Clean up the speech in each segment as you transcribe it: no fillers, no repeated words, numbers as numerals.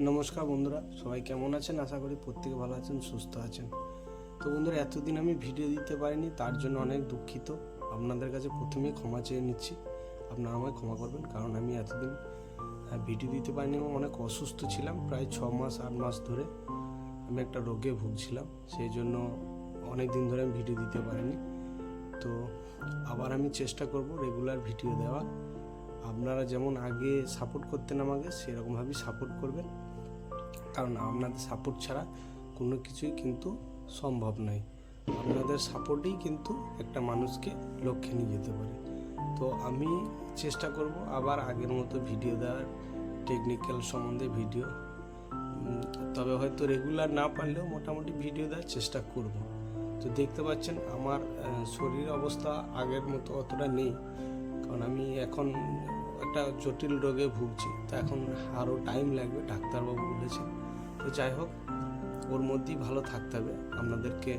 নমস্কার বন্ধুরা, সবাই কেমন আছেন? আশা করি প্রত্যেকে ভালো আছেন, সুস্থ আছেন। তো বন্ধুরা, এতদিন আমি ভিডিও দিতে পারিনি, তার জন্য অনেক দুঃখিত। আপনাদের কাছে প্রথমেই ক্ষমা চেয়ে নিচ্ছি। আপনারা আমায় ক্ষমা করবেন, কারণ আমি এতদিন ভিডিও দিতে পারিনি এবং অনেক অসুস্থ ছিলাম। প্রায় 6 মাস 8 মাস ধরে আমি একটা রোগে ভুগছিলাম, সেই জন্য অনেক দিন ধরে আমি ভিডিও দিতে পারিনি। তো আবার আমি চেষ্টা করব রেগুলার ভিডিও দেওয়া। আপনারা যেমন আগে সাপোর্ট করতেন আমাকে, সেরকমভাবেই সাপোর্ট করবেন, কারণ আপনাদের সাপোর্ট ছাড়া কোনো কিছুই কিন্তু সম্ভব নয়। আপনাদের সাপোর্টেই কিন্তু একটা মানুষকে লক্ষ্যে নিয়ে যেতে পারে। তো আমি চেষ্টা করব আবার আগের মতো ভিডিও দেওয়ার, টেকনিক্যাল সম্বন্ধে ভিডিও, তবে হয়তো রেগুলার না পারলেও মোটামুটি ভিডিও দেওয়ার চেষ্টা করব। তো দেখতে পাচ্ছেন আমার শরীর অবস্থা আগের মতো অতটা নেই, কারণ আমি এখন একটা জটিল রোগে ভুগছি। তো এখন আরও টাইম লাগবে, ডাক্তারবাবু বলেছেন। তো যাই হোক, ওর মধ্যেই ভালো থাকতে হবে। আপনাদেরকে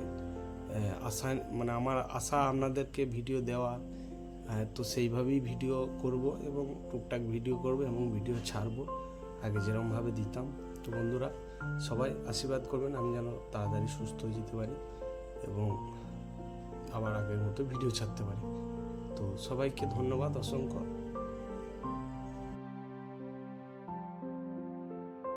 আশা, মানে আমার আশা আপনাদেরকে ভিডিও দেওয়া, তো সেইভাবেই ভিডিও করব এবং টুকটাক ভিডিও করব এবং ভিডিও ছাড়বো আগে যেরকমভাবে দিতাম। তো বন্ধুরা, সবাই আশীর্বাদ করবেন আমি যেন তাড়াতাড়ি সুস্থ হয়ে যেতে পারি এবং আবার আগের মতো ভিডিও ছাড়তে পারি। তো সবাইকে ধন্যবাদ অসংখ্য।